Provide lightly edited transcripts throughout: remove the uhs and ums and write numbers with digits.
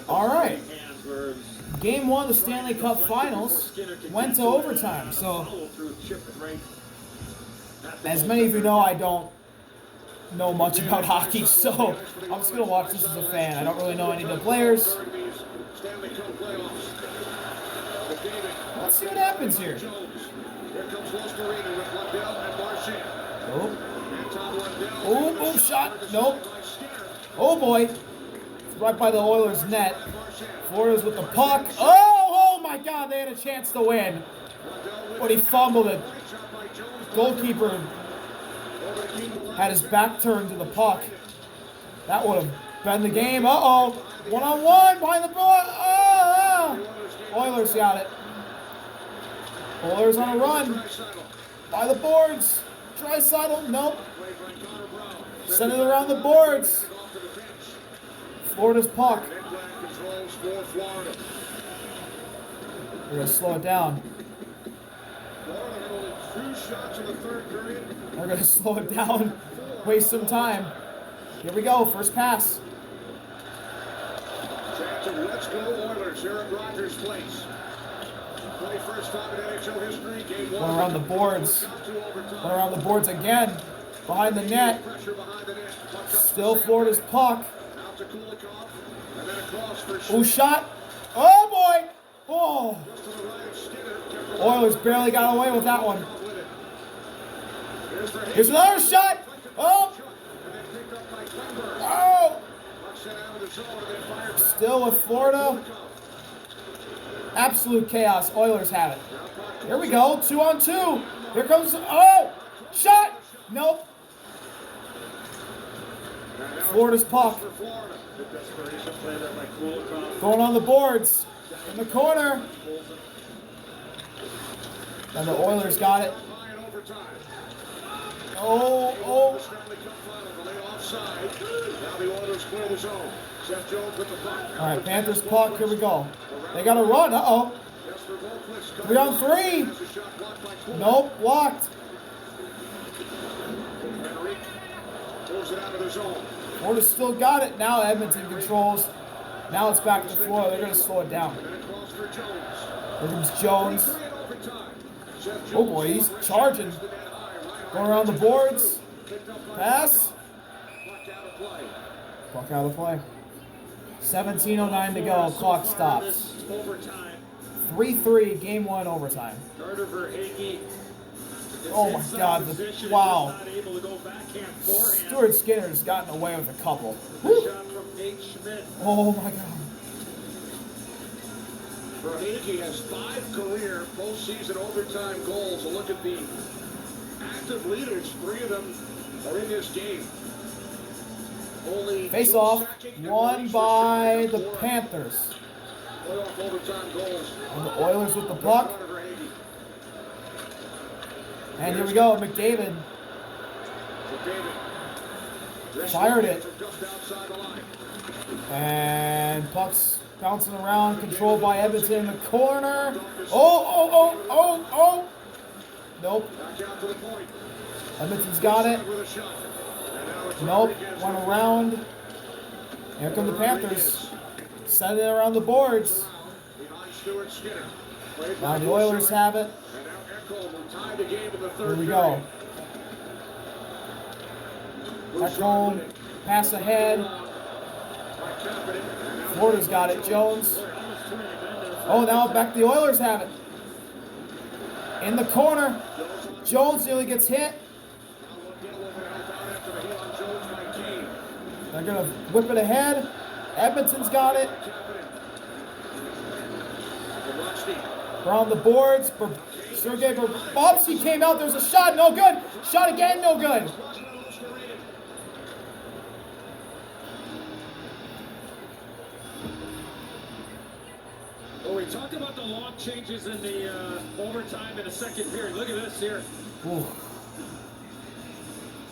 All right. Game 1 of the Stanley Cup Finals went to overtime. So, as many of you know, I don't know much about hockey, so I'm just going to watch this as a fan. I don't really know any of the players. Let's see what happens here. Oh, shot. Nope. Oh, boy. It's right by the Oilers' net. Florida's with the puck. Oh, my God. They had a chance to win. But he fumbled it. Goalkeeper had his back turned to the puck. That would have been the game. Uh-oh. One-on-one behind the board. Oh. Oilers got it. Oilers on a run. By the boards. Draisaitl. Nope. Send it around the boards. Florida's puck. We're going to slow it down. We're going to slow it down. Waste some time. Here we go. First pass. Let's go Oilers here at Rogers Place. First time in NHL history. Game 1. Going around the boards. Going around the boards again. Behind the net. Still Florida's puck. Oh, shot. Oh, boy. Oh. Oilers barely got away with that one. Here's another shot. Oh. Oh. Still with Florida. Absolute chaos. Oilers have it. Here we go. 2-on-2. Here comes. Oh. Shot. Nope. Florida's puck. Going on the boards. In the corner. And the Oilers got it. Oh. All right, Panthers puck. Here we go. They got to run. Uh-oh. 3-on-3. Nope, blocked. Florida still got it. Now Edmonton controls. Now it's back to Florida. They're going to slow it down. Here comes Jones. Oh, boy, he's charging. Going around the boards. Pass. Puck out of play. 17:09 to go. Clock stops. 3-3, game 1 overtime. Oh my God! Wow. Stuart Skinner's gotten away with a couple. Woo. Oh my God. Verhaeghe has 5 career postseason overtime goals. A look at the active leaders. 3 of them are in this game. Face off, won by the Panthers. And the Oilers with the puck. And here we go, McDavid. Fired it. And puck's bouncing around, controlled by Edmonton in the corner. Oh. Nope. Edmonton's got it. Nope. Went around. Here come the Panthers. Set it around the boards. Now the Oilers have it. Here we go. Back home. Pass ahead. Florida's got it. Jones. Oh, now back the Oilers have it. In the corner. Jones nearly gets hit. They're going to whip it ahead. Edmonton's got it. Around the boards. Sergei Bobrovsky came out. There's a shot. No good. Shot again. No good. Well, we talked about the long changes in the overtime in the second period. Look at this here. Ooh.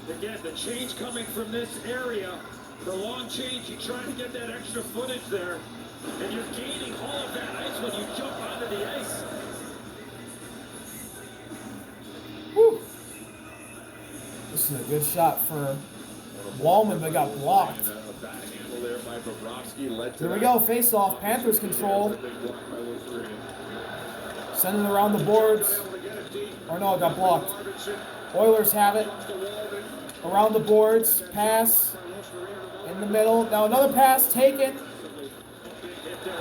Again, the change coming from this area. The long change, you're trying to get that extra footage there, and you're gaining all of that ice when you jump onto the ice. Woo. This is a good shot for Wallman, but got blocked. tackle there by Bobrovsky led to Here we that. go, face off. Panthers control. Big block by Lutheran. Sending it around the boards. Or no, it got blocked. Oilers have it. Around the boards. Pass. In the middle. Now another pass taken.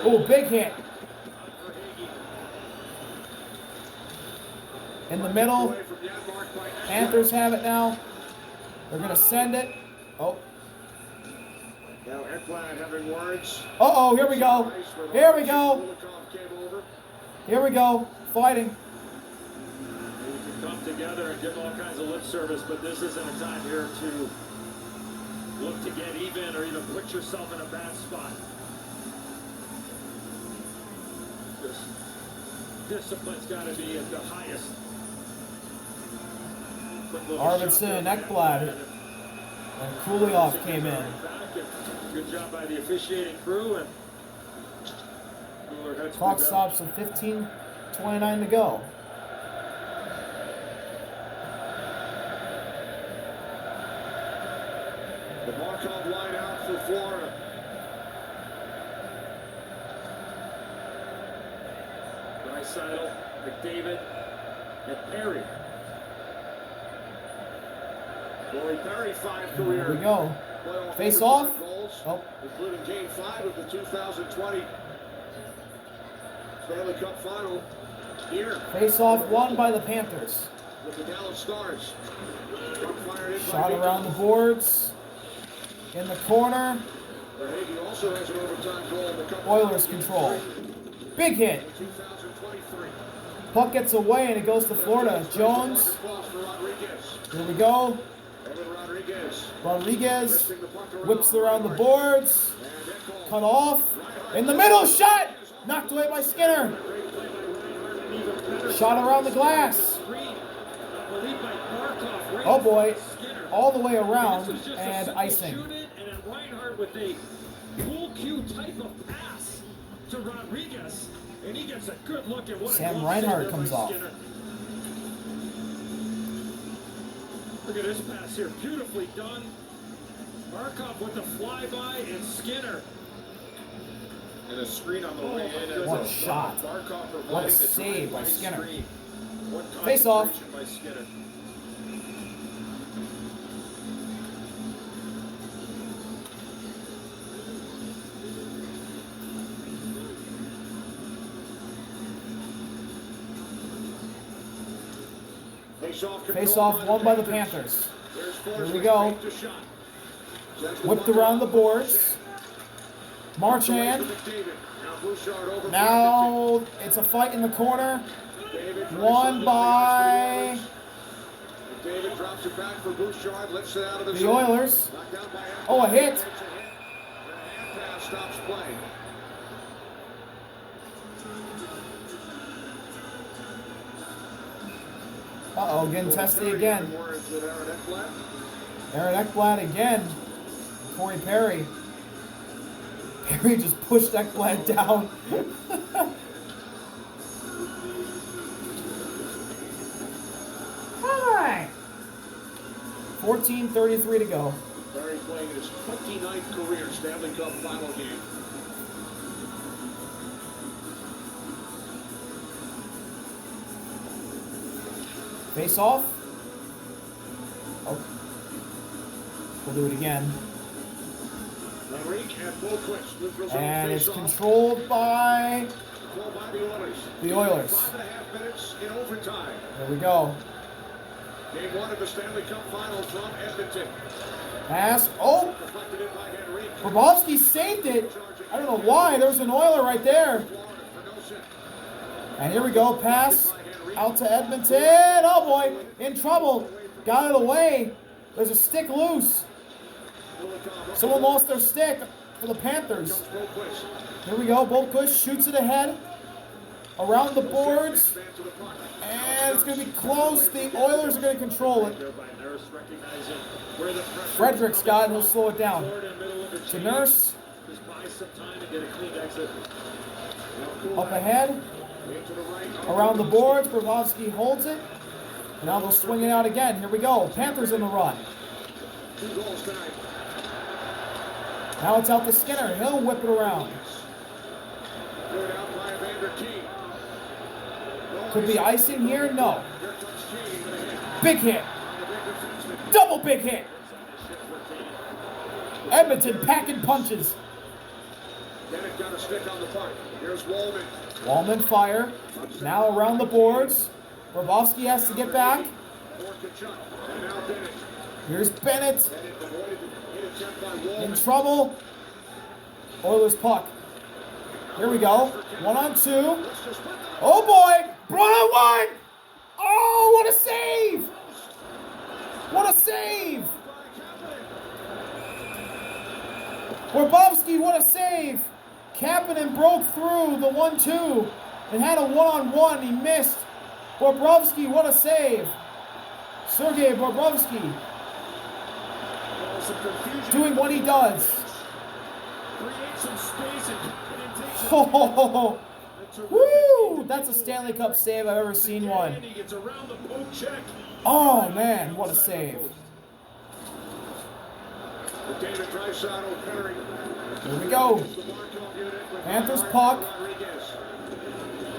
Oh, big hit. In the middle. Panthers have it now. They're going to send it. Oh. Now Ekblad having words. Uh-oh, here we go. Here we go. Here we go. Fighting. You can come together and give all kinds of lip service, but this isn't a time here to look to get even or even put yourself in a bad spot. This discipline's got to be at the highest. Arvidsson, Ekblad, and Kulioff came in. Good job by the officiating crew. And Clock stops with 15:29 to go. The Markov line out for Florida. Draisaitl, McDavid, and Perry. Corey Perry, 5 Here career. we go. playoff Face overtime off. goals, Oh. including Game 5 of the 2020 Stanley Cup Final. Here Face off won by the Panthers. with the Dallas Stars. Fired in by Shot Victor. around the boards. In the corner. Verhaeghe also has an overtime goal in the Cup Oilers Final. control. Big hit. 2023. Puck gets away and it goes to Florida. Jones. Across for Rodriguez. Here we go. Evan Rodriguez. Rodriguez Twisting the puck whips around the boards. And Ekholm. Cut off. In the middle. Shot. Knocked away by Skinner. Shot around the glass. Oh boy. All the way around and icing. And then Reinhardt with a pool cue type of pass to Rodriguez, and he gets a good look at what Sam Reinhart comes off. Look at this pass here, beautifully done. Markov with the flyby and Skinner. And a screen on the way in. What a shot. What a save by Skinner. Face off. By Skinner. Face off won by the Panthers. Here we go. Whipped around the boards. Marchand. Now it's a fight in the corner. Won by David drops it back for Bouchard, lifts it out of the the zone. Oilers. Knocked down by Oh, a hit. And a hand pass stops play. Uh-oh, getting testy again. Words with Aaron Ekblad. Aaron Ekblad again. Corey Perry. Perry just pushed Ekblad down. Hi. 14:33 to go. Perry playing his 29th career Stanley Cup final game. Face off. Oh. We'll do it again. Enrique and Boquist, neutral zone And it's face-off. controlled by Controlled by the Oilers. the Oilers. 5.5 minutes in overtime. There we go. Game 1 of the Stanley Cup final from Edmonton. Pass. Oh, Deflected in by Henrique. Bobrovsky saved it. I don't know why. There's an Oiler right there. Florida for no set. And here we go. Pass out to Edmonton. Oh boy, in trouble. Got it away. There's a stick loose. Someone lost their stick for the Panthers. Boquist. Here we go. Boquist shoots it ahead. Around the boards. And it's going to be close. The Oilers are going to control it. Frederick's got it. He'll slow it down. To Nurse. Just buy some time and get a clean exit. Up ahead. Around the boards. Bobrovsky holds it. And now they'll swing it out again. Here we go. Panthers in the run. 2 goals tonight. Now it's out to Skinner. He'll whip it around. Cleared out by Evander Kane. Could be icing here? No. Big hit. Double big hit. Edmonton packing punches. Dennett got a stick on the puck. Here's Wallman. Wallman fire. Now around the boards. Bobrovsky has to get back. For Kachuk. And now Bennett. Here's Bennett. Bennett avoided the hit attempt by Wallman. In trouble. Oilers puck. Here we go. 1-on-2. Oh boy! Brought on one! Oh, what a save! What a save! Bobrovsky, what a save! Kapanen broke through the 1-2 and had a 1-on-1. He missed. Bobrovsky, what a save! Sergei Bobrovsky doing what he does. Create some space and Oh, woo! That's a Stanley Cup save I've ever seen one. he gets around the poke check. Oh man, what a save! David Draisaitl pairing. Here we go. The Markov unit with Panthers puck. Rodriguez.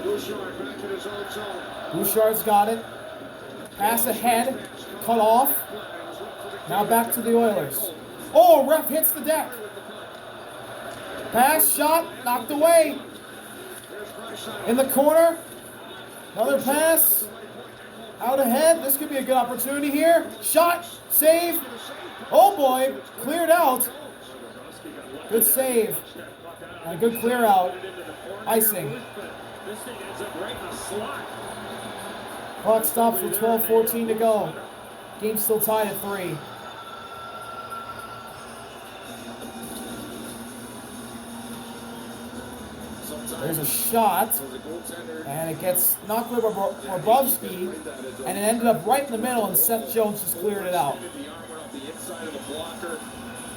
Bouchard back in his own zone. Bouchard's got it. Pass ahead. Cut off. Now back to the Oilers. Oh, ref hits the deck. Pass, shot, knocked away. In the corner. Another pass. Out ahead. This could be a good opportunity here. Shot, save. Oh boy, cleared out. Good save. And a good clear out. Icing. This thing ends up right in the slot. Clock stops with 12:14 to go. Game still tied at 3. There's a shot, and it gets knocked away by Bobrovsky, and it ended up right in the middle, and Seth Jones just cleared it out. The arm went off the inside of the blocker.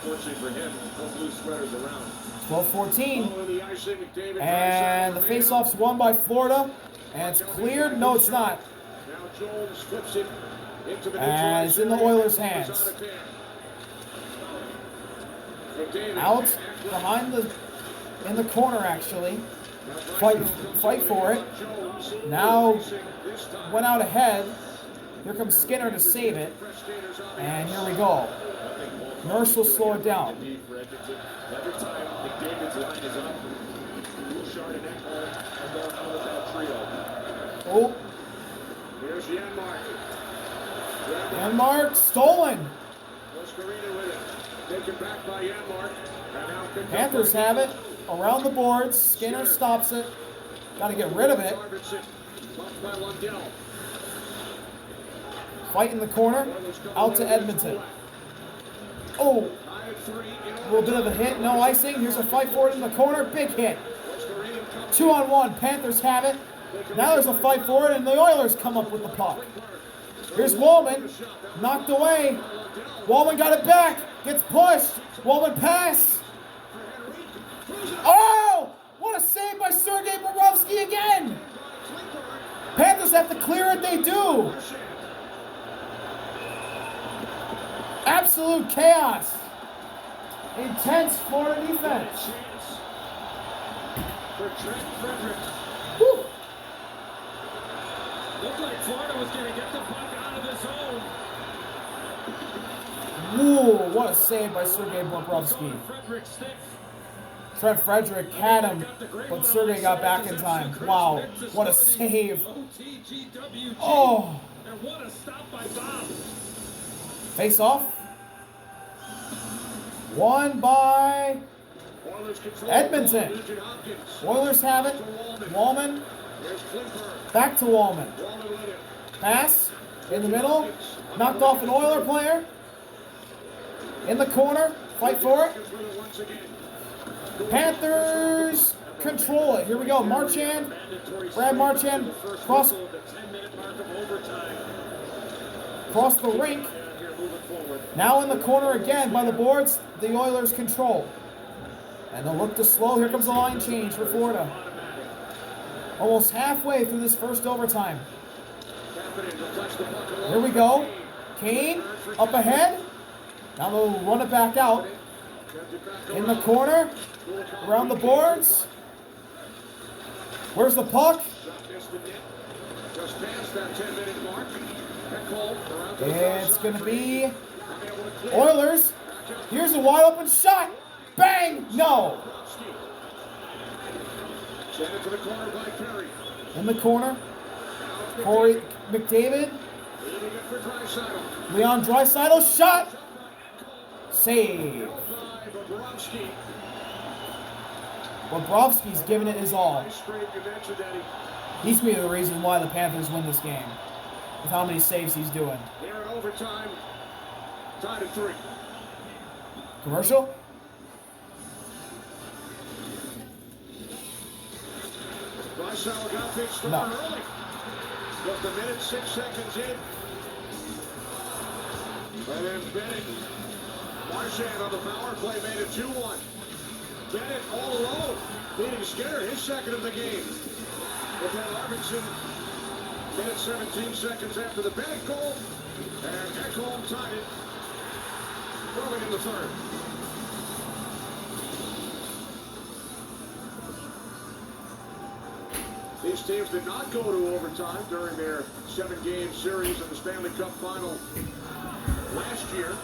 Fortunately for him, those blue sweaters around. 12:14, Following the icing, McDavid. and the faceoff's won by Florida, and it's cleared. No, it's not. Now Jones flips it into the And it's in the Oilers' hands. Out behind in the corner, actually. Fight for it. Now went out ahead. Here comes Skinner to save it. And here we go. Nurse will slow it down. Every time McDavid's line is up, Bouchard and Ekholm are going out with that trio. Oh, Here's Janmark. Janmark stolen. Mascarina with it. Taken back by Janmark. And now picked up Panthers by have it around the boards. Skinner stops it. Got to get rid of it. Arvidsson. Bumped by Lundell. Fight in the corner. Out to Edmonton. Oh, Tied 3 in a little bit of a hit. No icing. Here's a fight for it in the corner. Big hit. 2-on-1. Panthers have it. Now there's a fight for it, and the Oilers come up with the puck. Here's Wallman. Knocked away. Wallman got it back. Gets pushed. Wallman pass. Oh! What a save by Sergei Bobrovsky again! Panthers have to clear it. They do. Absolute chaos. Intense Florida defense. For Trent Frederick. Whew. Looked like Florida was going to get the puck out of the zone. Whoa, what a save by Sergei Bobrovsky. Frederick stick. Trent Frederick had him, but Sergei got back in time. Wow, what a save. OTGWG. Oh, And what a stop by Bob. face off. Won by Edmonton. Oilers have it. Wallman. Back to Wallman. Pass in the middle. Knocked off an Oiler player. In the corner. Fight for it. Panthers control it. Here we go. Marchand. Brad Marchand cross the rink. Now in the corner again by the boards. The Oilers control. And they'll look to slow. Here comes the line change for Florida. Almost halfway through this first overtime. Here we go. Kane up ahead. Now they'll run it back out. In the corner. Around the boards. Where's the puck? Just past that 10-minute mark. It's going to be Oilers. Here's a wide open shot. Bang! No. Send it to the corner by Perry. In the corner. Corey McDavid. Leon Draisaitl shot. Save. Bobrovsky's giving it his all. He's going to be the reason why the Panthers win this game. With how many saves he's doing. Here in overtime. Tied at 3. Commercial? Draisaitl got big start No. early. Just a minute, 6 seconds in. And then Bennett. Marchand on the power play made it 2-1. Bennett all alone. Leading Skinner, his second of the game. But then Arvidsson, minute 17 seconds after the Bennett goal. And Ekholm tied it early in the third. These teams did not go to overtime during their 7-game series in the Stanley Cup Final last year.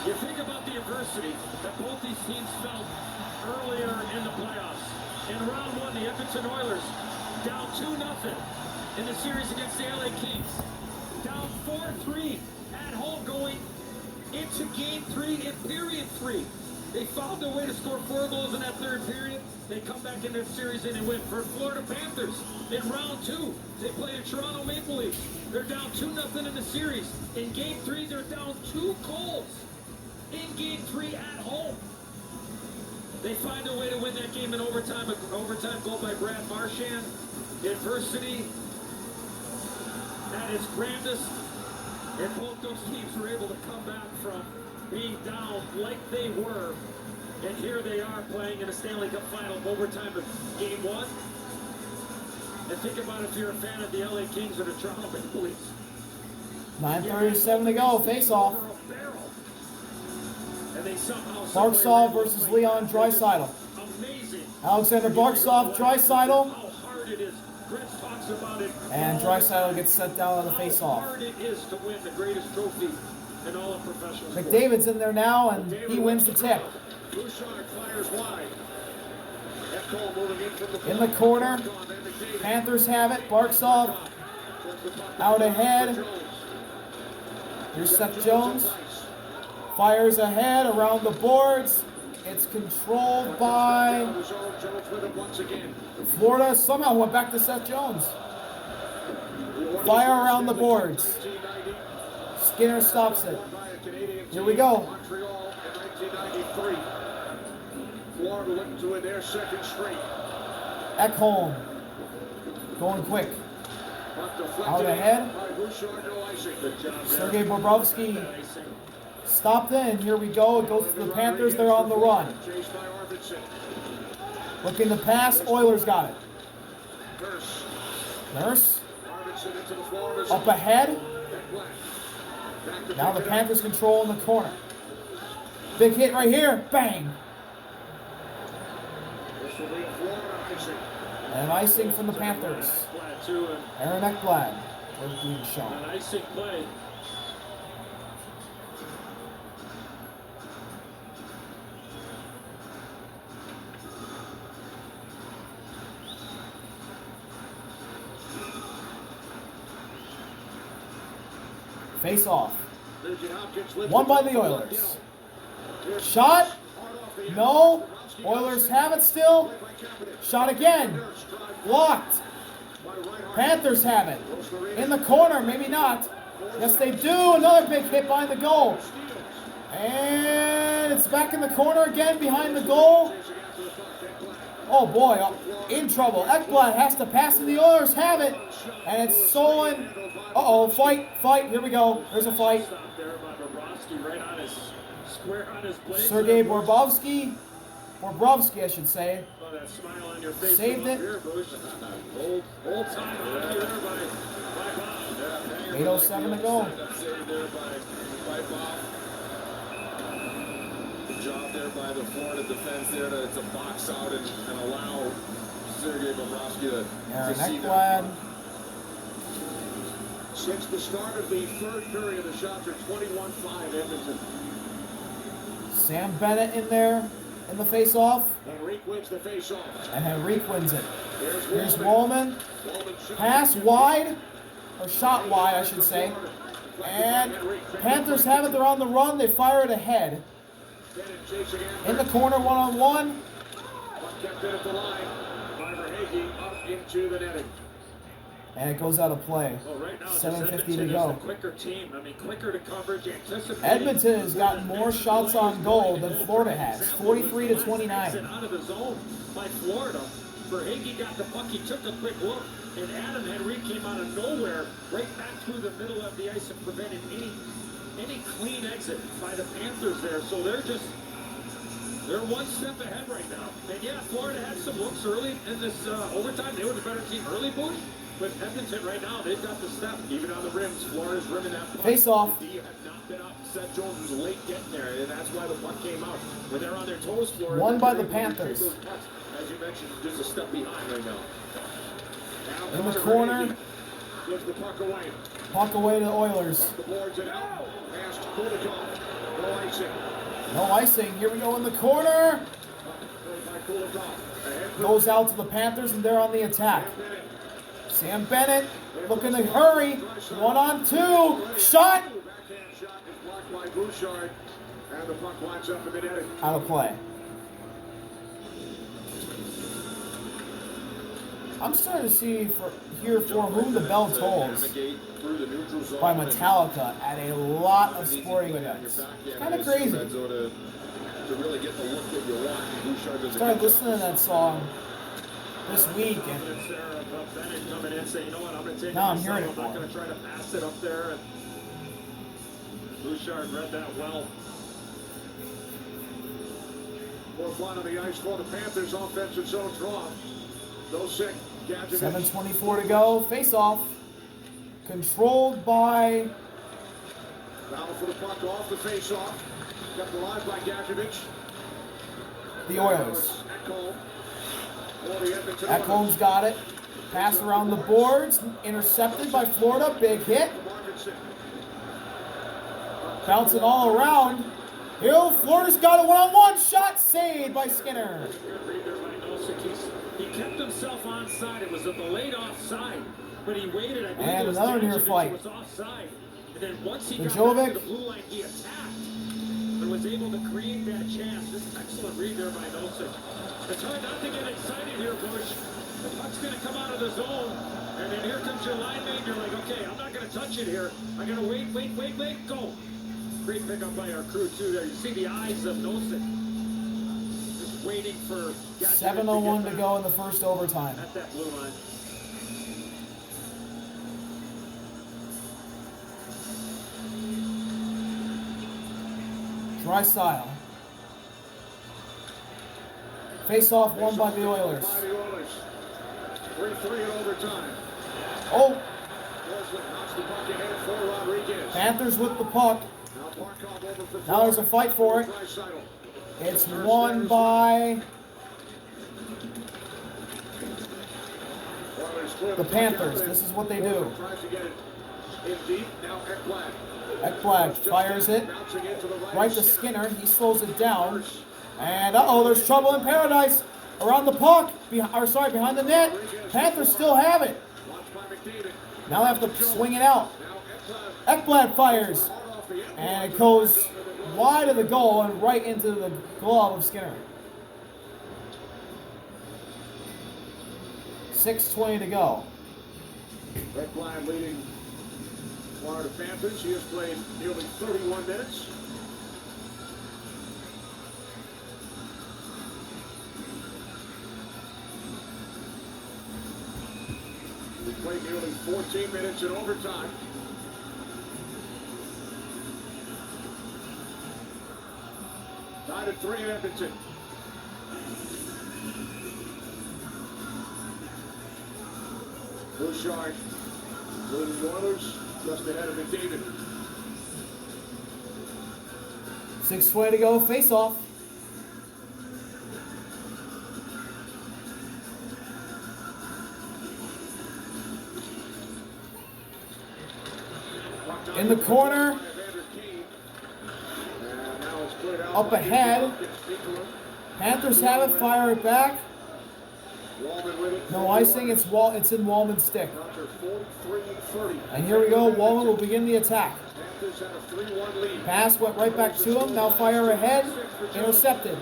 You think about the adversity that both these teams felt earlier in the playoffs. In round 1, the Edmonton Oilers down 2-0 in the series against the LA Kings. Down 4-3 at home going into game 3 in period 3. They found a way to score 4 goals in that third period. They come back in their series and they win. For Florida Panthers, in round 2, they play the Toronto Maple Leafs. They're down 2-0 in the series. In game 3, they're down 2 goals. In game 3 at home. They find a way to win that game in overtime. An overtime goal by Brad Marchand. Adversity at its grandest. And both those teams were able to come back from being down like they were. And here they are playing in a Stanley Cup Final overtime of game 1. And think about if you're a fan of the LA Kings or the Toronto Maple Leafs. 9:37 to go. Face off. And they somehow Barkov versus Leon Draisaitl. Amazing. Alexander Barkov, Draisaitl. How hard it is. Gretz talks about it. And Draisaitl gets sent down on the face-off. How hard it is to win the greatest trophy in all of professional sports. McDavid's in there now, and he wins the tip. Bouchard fires wide. Ekholm moving in from the In the corner. Panthers have it. Barkov out ahead. Here's Seth Jones. Fires ahead around the boards. It's controlled by Florida. Somehow went back to Seth Jones. Fire around the boards. Skinner stops it. Here we go. Montreal in 1993. Florida looking to win their second straight. Ekholm going quick. Out ahead. Sergei Bobrovsky stopped in. Here we go. It goes to the Panthers. They're on the run. Looking to pass. Oilers got it. Nurse. Up ahead. Now the Panthers control in the corner. Big hit right here. Bang. And icing from the Panthers. Aaron Ekblad was being shown. An icing play. Face off. Won by the Oilers. Shot. No. Oilers have it still. Shot again. Blocked. Panthers have it. In the corner. Maybe not. Yes, they do. Another big hit behind the goal. And it's back in the corner again behind the goal. Oh boy. In trouble. Ekblad has to pass and the Oilers have it. And it's stolen. Uh-oh. Fight. Here we go. There's a fight. Sergei Bobrovsky, I should say. Oh, that smile on your face. Saved it. Old time hockey there by 8:07 to go. Good job there by the Florida defense there to box out and allow Sergei Bobrovsky to see that. Since the start of the third period, the shots are 21-5 Edmonton. Sam Bennett in there in the face-off. Henrique wins the face-off. And Henrique wins it. Here's Wallman. Wallman. Pass wide, or shot wide, I should say. And Panthers have it. They're on the run. They fire it ahead. In the corner, one-on-one. Kept it at the line. Marver Hagee up into the netting. And it goes out of play. Well, right now, 7:50 to is go. the quicker team. I mean, quicker to coverage, anticipating. Edmonton has gotten more shots on goal than Florida has, 43 to 29. Out of the zone by Florida. Verhaeghe got the puck. He took a quick look, and Adam Henrique came out of nowhere, right back through the middle of the ice and prevented any clean exit by the Panthers there. So they're one step ahead right now. And yeah, Florida had some looks early in this overtime. They were the better team early, Bush. But Edmonton right now, they've got the step, even on the rims. Florida's rimming that puck. Face off. You have not been up. Seth Jones was late getting there, and that's why the puck came out. When they're on their toes, Florida. Won by the Panthers. As you mentioned, just a step behind right now. In the corner. Gives the puck away. Puck away to the Oilers. The boards it out. Past Kulikov. No icing. No icing. Here we go in the corner. By Kulikov. Goes out to the Panthers, and they're on the attack. Sam Bennett looking to hurry. 1-on-2. Shot. Backhand shot is blocked by Bouchard. And the puck winds up in the netting. Out of play. I'm starting to hear for whom the bell tolls by Metallica at a lot of sporting events. It's kind of crazy. Started listening to that song this week, and now I'm hearing it I'm more. not going to try to pass it up there. And Bouchard read that well. Fourth line of the ice for the Panthers. Offensive zone draw. No sick. 7:24 to go. Face off. Controlled by. Now for the puck off the face off. Kept alive by Gadjevich. The Oilers. Ekholm. Ekholm's got it. Pass around the boards. Intercepted by Florida. Big hit. Bouncing all around. Hill. Florida's got a one-on-one shot. Saved by Skinner. He kept himself onside. It was a delayed offside, but he waited. And another near fight. Was offside. And then once he got Jovic. back to the blue line, he attacked and was able to create that chance. This excellent read there by Nosek. It's hard not to get excited here, Bush. The puck's going to come out of the zone, and then here comes your line mate. You're like, okay, I'm not going to touch it here. I'm going to wait, go. Great pickup by our crew, too, there. You see the eyes of Nosek. Waiting for 7:01 to go in the first overtime. At that blue line. Draisaitl. Face off won by the Oilers. 3-3 in overtime. Oh, Knocks the puck ahead for Rodriguez. Panthers with the puck. Now Barkov over for Now there's a fight for it. Draisaitl. It's won by the Panthers. This is what they do. Tries to get it in deep. Now Ekblad. Ekblad fires it right to Skinner. He slows it down. And there's trouble in paradise. Around the puck. Behind the net. Panthers still have it. Now they have to swing it out. Ekblad fires. And it goes wide of the goal and right into the glove of Skinner. 6:20 to go. Ekblad leading Florida Panthers. He has played nearly 31 minutes. He played nearly 14 minutes in overtime. Tied at 3 in Edmonton. Bouchard Leading the Oilers just ahead of McDavid. 6:20 to go, face off. In the corner, up ahead. Panthers have it, fire it back. No icing, it's in Wallman's stick. And here we go, Wallman will begin the attack. Pass went right back to him, now fire ahead, intercepted.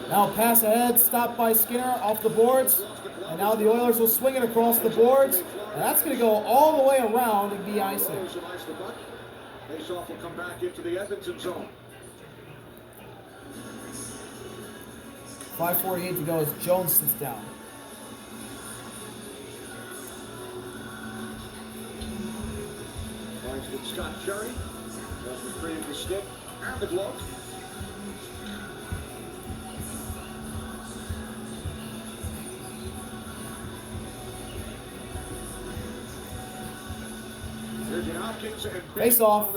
Now pass ahead, stopped by Skinner off the boards. And now the Oilers will swing it across the boards. And that's going to go all the way around and be icing. Faceoff will come back into the Edmonton zone. 5:48 to go as Jones sits down. Finds with Scott Cherry. Does retrieve the stick and the glove. Face off.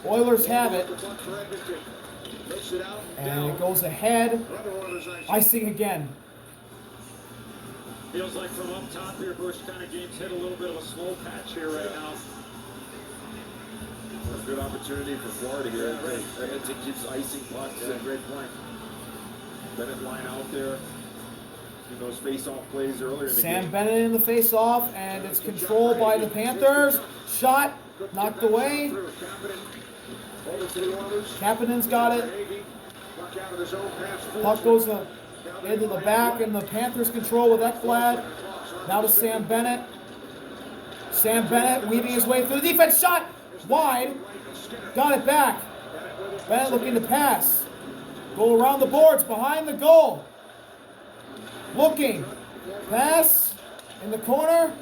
Oilers have it. And it goes ahead. Icing again. Feels like from up top here, Bush kind of games hit a little bit of a slow patch here right now. A good opportunity for Florida here. Edmonton keeps icing pucks. Yeah, great point. Bennett line out there. In those face-off plays earlier in the Sam game. Bennett in the face-off, and it's controlled by the Panthers. Shot, knocked away. Kapanen's got it. Puck goes into the back, and the Panthers control with Ekblad. Now to Sam Bennett. Sam Bennett weaving his way through the defense. Shot wide. Got it back. Bennett looking to pass. Go around the boards behind the goal. Looking. Pass in the corner.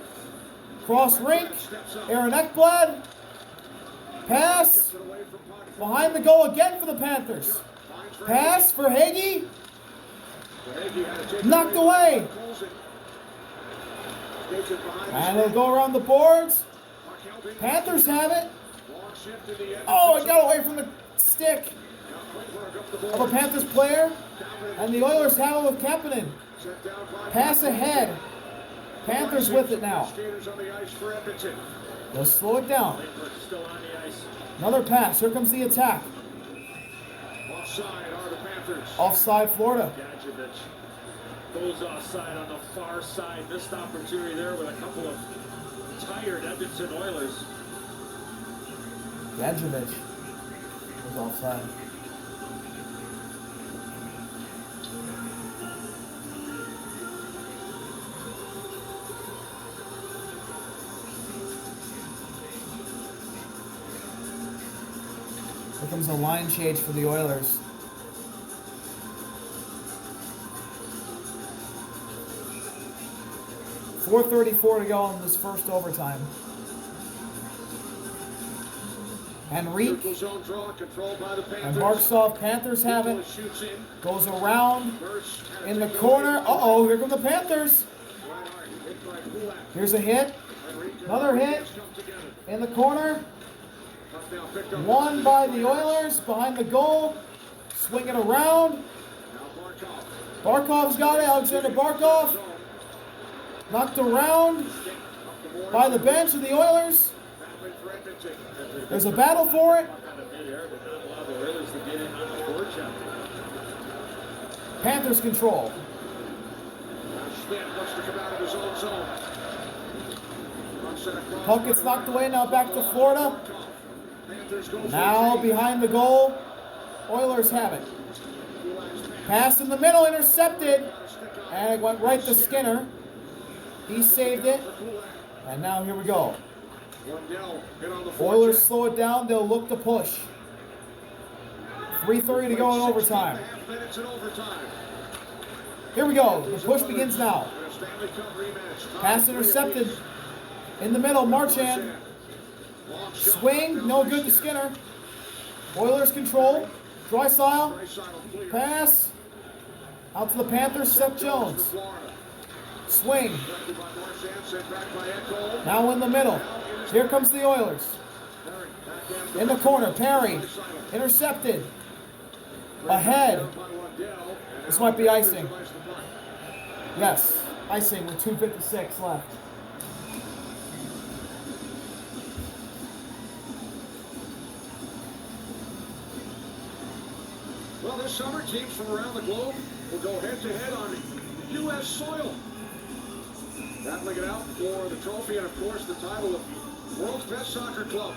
Cross rink. Aaron Ekblad. Pass. Behind the goal again for the Panthers. Pass for Hagee. Knocked away. And they'll go around the boards. Panthers have it. Oh, it got away from the stick of a Panthers player. And the Oilers have it with Kapanen. Pass ahead. Panthers with it now. They'll slow it down. Another pass. Here comes the attack. Offside are the Panthers. Offside, Florida. Goes offside on the far side. Missed opportunity there with a couple of tired Edmonton Oilers. Gadjevich was offside. Here comes a line change for the Oilers. .434 to go in this first overtime. Henrique and Markstov, Panthers have it. Goes around in the corner. Uh-oh, here come the Panthers. Here's a hit. Another hit in the corner. Won by the Oilers behind the goal. Swing it around. Barkov's got it. Alexander Barkov. Knocked around by the bench of the Oilers. There's a battle for it. Panthers control. Puck gets knocked away, now back to Florida. Now behind the goal. Oilers have it. Pass in the middle, intercepted. And it went right to Skinner. He saved it. And now here we go. Oilers slow it down. They'll look to push. 3:30 to go in overtime. Here we go. The push begins now. Pass intercepted. In the middle, Marchand. Swing, no good to Skinner. Oilers control. Draisaitl. Pass. Out to the Panthers, Seth Jones. Swing. Directed by Marchand, sent back by Eckel. Now in the middle. Here comes the Oilers. Perry, backhand to In the corner, Perry. Draisaitl. Intercepted. Ahead. Down by Lundell, and This now might be the Panthers icing. have iced the puck. Yes. Icing with 2:56 left. Well, this summer, teams from around the globe will go head-to-head on U.S. soil. Battling it out for the trophy and, of course, the title of World's Best Soccer Club.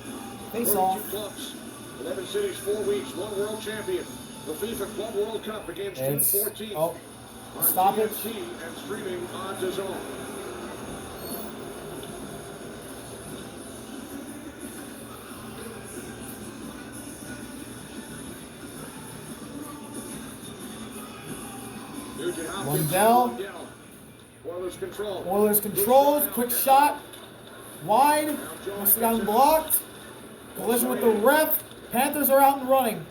Face 42 off. clubs, 11 cities, 4 weeks, 1 world champion. The FIFA Club World Cup begins June It's 14th oh, on stop it. TNT and streaming on DAZN. Nugent Hopkins, Lundell. Oilers control. Oilers controls. Quick shot. Wide. Must have gotten blocked. Collision with the ref. Panthers are out and running.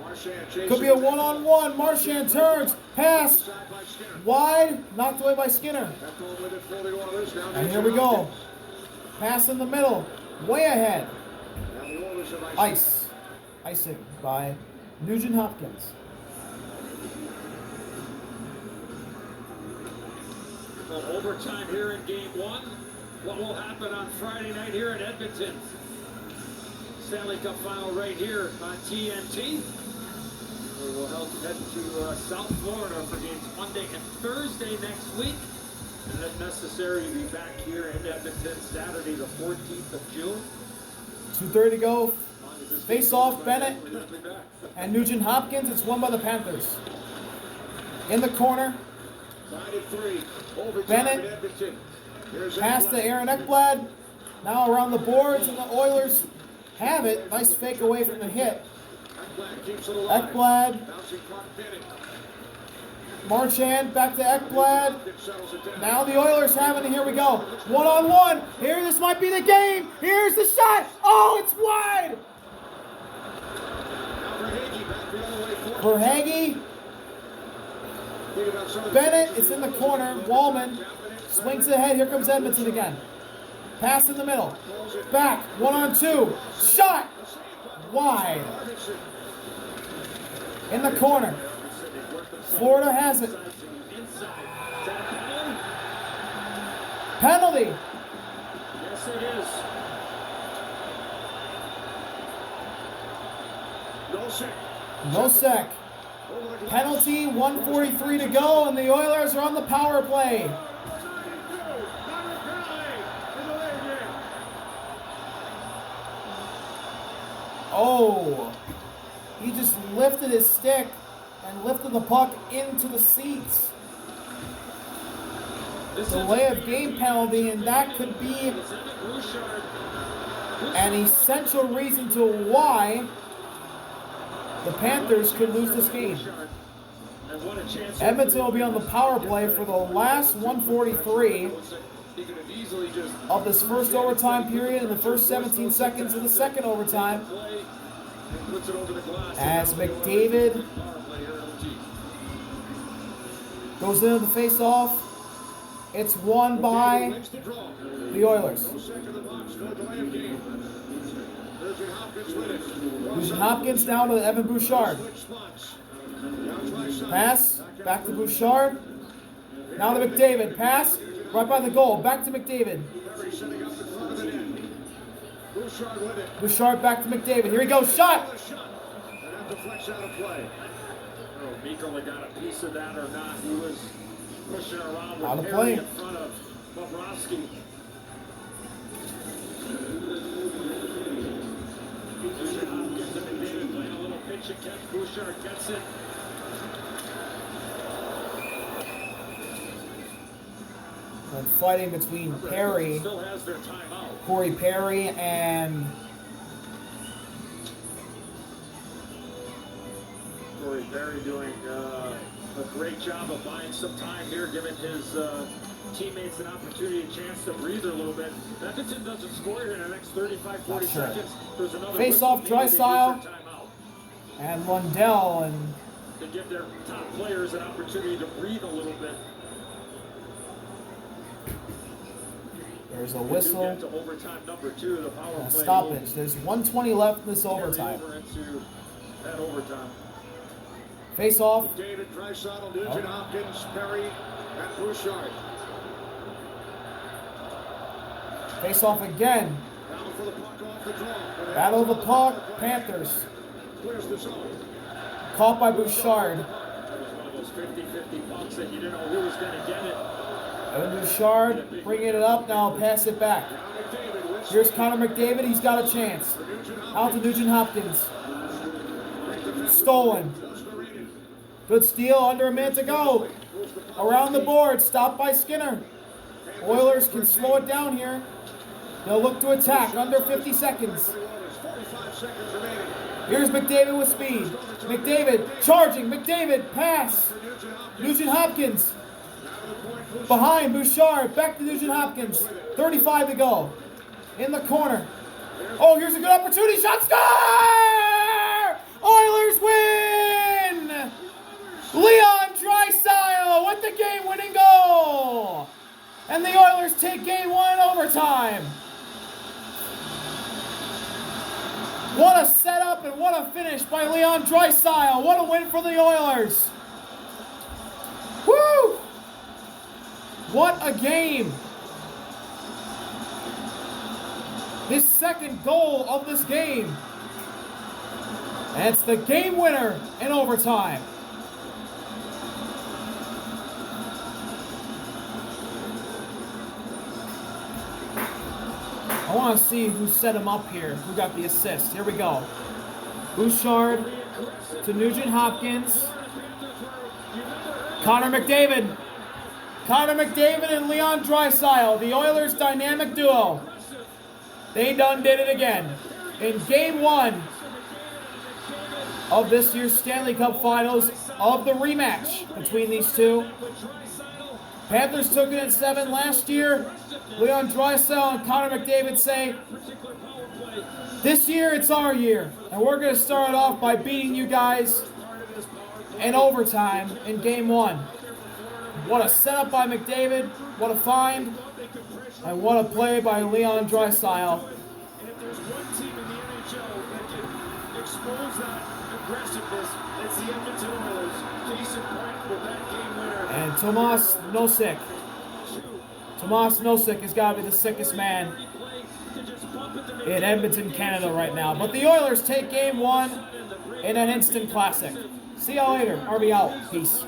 Marchand chasing. Could be a one-on-one. Marchand turns. Pass. Side by Skinner. Wide. Knocked away by Skinner. Eckel with it for the Oilers. Now And here we go. Pass in the middle. Way ahead. Now the Oilers have iced. Ice. Icing by Nugent Hopkins. Well, overtime here in game 1. What will happen on Friday night here in Edmonton? Stanley Cup final right here on TNT. We will head to South Florida for games Monday and Thursday next week. And if necessary, we'll be back here in Edmonton Saturday the 14th of June. 2:30 to go. As long as this Face game off, goes Bennett. by, we'll be back. And Nugent Hopkins. It's won by the Panthers. In the corner. Tied at 3. Overtime Bennett. in Edmonton. Here's Pass to Ekblad. Aaron Ekblad. Now around the boards, and the Oilers have it. Nice fake away from the hit. Ekblad keeps it alive. Ekblad. Bouncing puck, Bennett. Marchand back to Ekblad. Hopkins settles it down. Now the Oilers have it, and here we go. One-on-one. Here, this might be the game. Here's the shot. Oh, it's wide. Now Verhaeghe back the other way. Verhaeghe. Think about some of the Bennett, chances it's in the Oilers corner. have. Wallman swings ahead. Here comes Edmonton again. Pass in the middle. Back. 1-on-2. Shot. Wide. Arvidsson. In the corner. Florida has it. Inside. Is that a penalty? Penalty. Yes, it is. No sec. No sec. Over the glass. Penalty. 1:43 to go, and the Oilers are on the power play. Oh. He just lifted his stick and lifted the puck into the seats. Delay of game penalty, and that could be an essential reason to why the Panthers could lose this game. Edmonton will be on the power play for the last 1:43 of this first overtime period and the first 17 seconds of the second overtime, as McDavid goes into the face-off. It's won by the Oilers. Nugent Hopkins down to Evan Bouchard. Pass, back to Bouchard. Now to McDavid. Pass, right by the goal. Back to McDavid. Bouchard back to McDavid. Here he goes. Shot! Mikko got a piece of that or not. He was pushing around Out with of Perry play. in front of Bobrovsky. Nugent Hopkins and McDavid playing a little pitch and catch. Bouchard gets it. And fighting between Perry, Still has their timeout. Corey Perry, and Corey Perry doing a great job of buying some time here, giving his teammates an opportunity, a chance to breathe a little bit. If Edmonton doesn't score here in the next 35, 40 Sure. seconds, there's another Face-off, whistle needed. They use Draisaitl. their timeout and Lundell, and to give their top players an opportunity to breathe a little bit. There's a To whistle. get to overtime number 2, the power A play. stoppage. There's 1:20 left in this Carry overtime. over into that overtime. Face off. David, Draisaitl, Nugent Hopkins, Perry, and Bouchard. Face off again. Battle for the puck off the draw. Battle of the puck. Panthers. Clears the zone. Caught by Bouchard. That was one of those 50-50 pucks that you didn't know who was going to get it. And Bouchard bringing it up now. Pass it back. Here's Connor McDavid. He's got a chance. Out to Nugent Hopkins. Stolen. Good steal. Under a minute to go. Around the board. Stopped by Skinner. Oilers can slow it down here. They'll look to attack. Under 50 seconds. 45 seconds remaining. Here's McDavid with speed. McDavid charging. McDavid pass. Nugent Hopkins. Behind Bouchard. Back to Nugent Hopkins. 35 to go. In the corner. Oh, here's a good opportunity. Shot, score! Oilers win! Leon Draisaitl with the game-winning goal! And the Oilers take game 1 in overtime. What a setup and what a finish by Leon Draisaitl. What a win for the Oilers. Woo! What a game. His second goal of this game. And it's the game winner in overtime. I want to see who set him up here, who got the assist. Here we go. Bouchard to Nugent Hopkins. Connor McDavid. Connor McDavid and Leon Draisaitl, the Oilers' dynamic duo. They done did it again. In game 1 of this year's Stanley Cup Finals of the rematch between these two. Panthers took it in 7 last year. Leon Draisaitl and Connor McDavid say, this year it's our year. And we're going to start it off by beating you guys in overtime in game 1. What a setup by McDavid. What a find. And what a play by Leon Draisaitl. And if there's one team in the NHL that can expose that aggressiveness, it's the Edmonton Oilers. Case in point with that game winner. And Tomas Nosek. Tomas Nosek has got to be the sickest man in Edmonton, Canada right now. But the Oilers take game 1 in an instant classic. See y'all later. RB out. Peace.